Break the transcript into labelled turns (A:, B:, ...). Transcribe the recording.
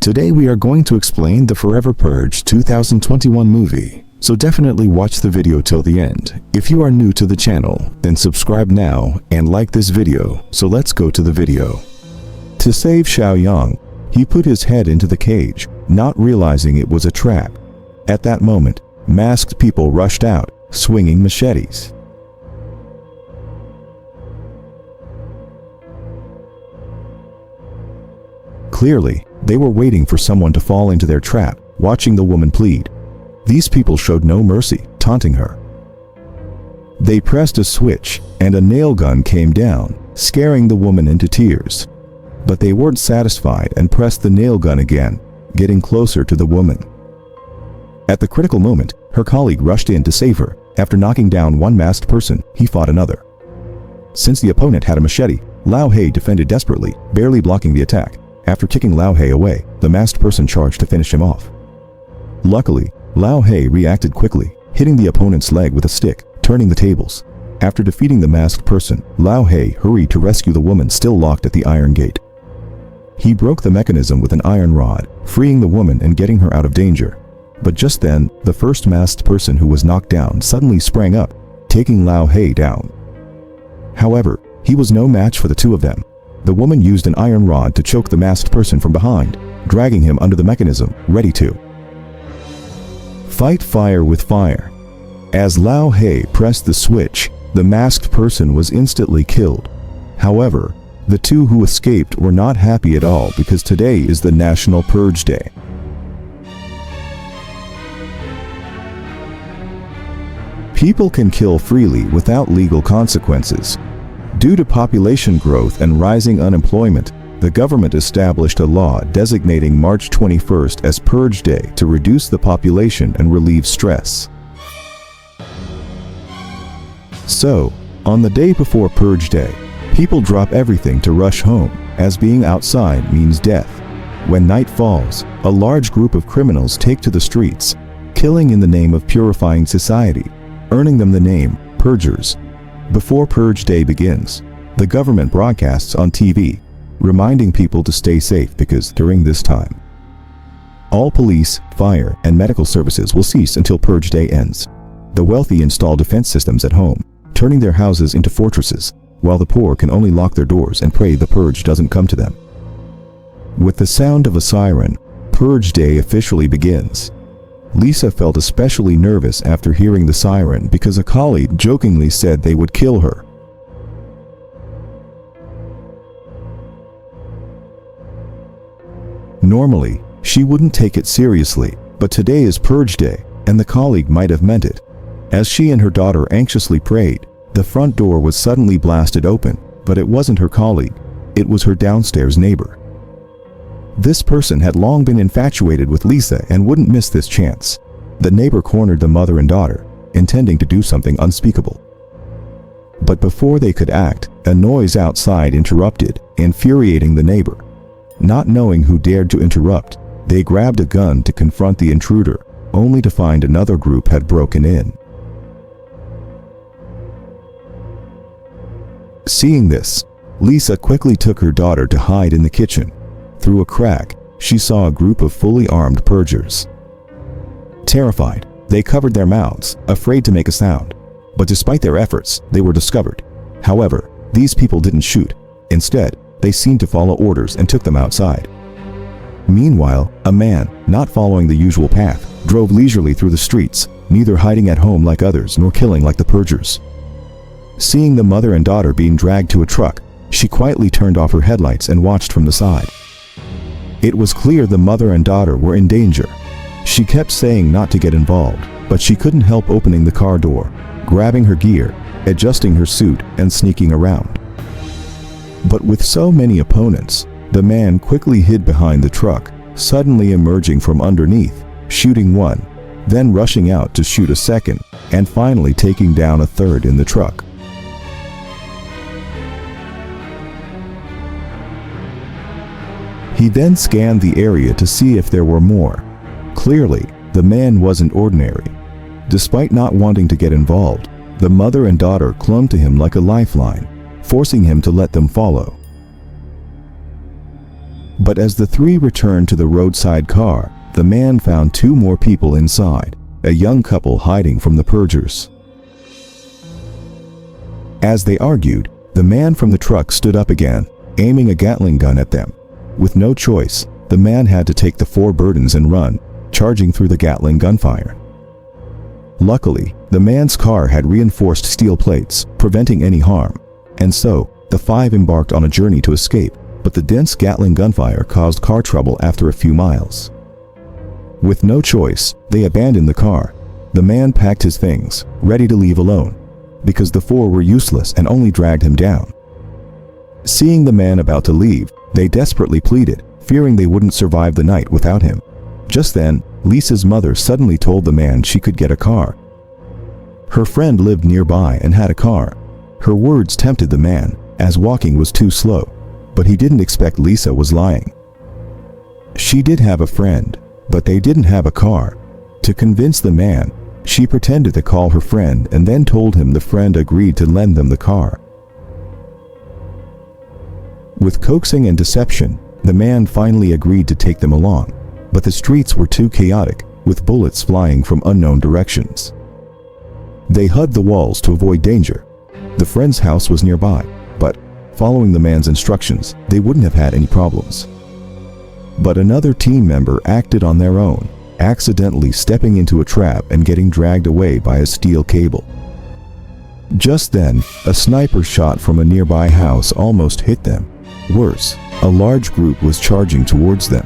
A: Today we are going to explain the Forever Purge 2021 movie, so definitely watch the video till the end. If you are new to the channel, then subscribe now and like this video, so let's go to the video. To save Xiaoyang, he put his head into the cage, not realizing it was a trap. At that moment, masked people rushed out, swinging machetes. Clearly, they were waiting for someone to fall into their trap, watching the woman plead. These people showed no mercy, taunting her. They pressed a switch, and a nail gun came down, scaring the woman into tears. But they weren't satisfied and pressed the nail gun again, getting closer to the woman. At the critical moment, her colleague rushed in to save her. After knocking down one masked person, he fought another. Since the opponent had a machete, Lao He defended desperately, barely blocking the attack. After kicking Lao He away, the masked person charged to finish him off. Luckily, Lao He reacted quickly, hitting the opponent's leg with a stick, turning the tables. After defeating the masked person, Lao He hurried to rescue the woman still locked at the iron gate. He broke the mechanism with an iron rod, freeing the woman and getting her out of danger. But just then, the first masked person who was knocked down suddenly sprang up, taking Lao He down. However, he was no match for the two of them. The woman used an iron rod to choke the masked person from behind, dragging him under the mechanism, ready to fight fire with fire. As Lao He pressed the switch, the masked person was instantly killed. However, the two who escaped were not happy at all because today is the National Purge Day. People can kill freely without legal consequences. Due to population growth and rising unemployment, the government established a law designating March 21st as Purge Day to reduce the population and relieve stress. So, on the day before Purge Day, people drop everything to rush home, as being outside means death. When night falls, a large group of criminals take to the streets, killing in the name of purifying society, earning them the name purgers. Before Purge Day begins, the government broadcasts on TV, reminding people to stay safe because during this time, all police, fire, and medical services will cease until Purge Day ends. The wealthy install defense systems at home, turning their houses into fortresses, while the poor can only lock their doors and pray the purge doesn't come to them. With the sound of a siren, Purge Day officially begins. Lisa felt especially nervous after hearing the siren because a colleague jokingly said they would kill her. Normally, she wouldn't take it seriously, but today is Purge Day, and the colleague might have meant it. As she and her daughter anxiously prayed, the front door was suddenly blasted open, but it wasn't her colleague, it was her downstairs neighbor. This person had long been infatuated with Lisa and wouldn't miss this chance. The neighbor cornered the mother and daughter, intending to do something unspeakable. But before they could act, a noise outside interrupted, infuriating the neighbor. Not knowing who dared to interrupt, they grabbed a gun to confront the intruder, only to find another group had broken in. Seeing this, Lisa quickly took her daughter to hide in the kitchen. Through a crack, she saw a group of fully armed purgers. Terrified, they covered their mouths, afraid to make a sound. But despite their efforts, they were discovered. However, these people didn't shoot. Instead, they seemed to follow orders and took them outside. Meanwhile, a man, not following the usual path, drove leisurely through the streets, neither hiding at home like others nor killing like the purgers. Seeing the mother and daughter being dragged to a truck, she quietly turned off her headlights and watched from the side. It was clear the mother and daughter were in danger. She kept saying not to get involved, but she couldn't help opening the car door, grabbing her gear, adjusting her suit, and sneaking around. But with so many opponents, the man quickly hid behind the truck, suddenly emerging from underneath, shooting one, then rushing out to shoot a second, and finally taking down a third in the truck. He then scanned the area to see if there were more. Clearly, the man wasn't ordinary. Despite not wanting to get involved, the mother and daughter clung to him like a lifeline, forcing him to let them follow. But as the three returned to the roadside car, the man found two more people inside, a young couple hiding from the purgers. As they argued, the man from the truck stood up again, aiming a Gatling gun at them. With no choice, the man had to take the four burdens and run, charging through the Gatling gunfire. Luckily, the man's car had reinforced steel plates, preventing any harm, and so the five embarked on a journey to escape, but the dense Gatling gunfire caused car trouble after a few miles. With no choice, they abandoned the car. The man packed his things, ready to leave alone, because the four were useless and only dragged him down. Seeing the man about to leave, they desperately pleaded, fearing they wouldn't survive the night without him. Just then, Lisa's mother suddenly told the man she could get a car. Her friend lived nearby and had a car. Her words tempted the man, as walking was too slow, but he didn't expect Lisa was lying. She did have a friend, but they didn't have a car. To convince the man, she pretended to call her friend and then told him the friend agreed to lend them the car. With coaxing and deception, the man finally agreed to take them along, but the streets were too chaotic, with bullets flying from unknown directions. They hugged the walls to avoid danger. The friend's house was nearby, but following the man's instructions, they wouldn't have had any problems. But another team member acted on their own, accidentally stepping into a trap and getting dragged away by a steel cable. Just then, a sniper shot from a nearby house almost hit them. Worse, a large group was charging towards them.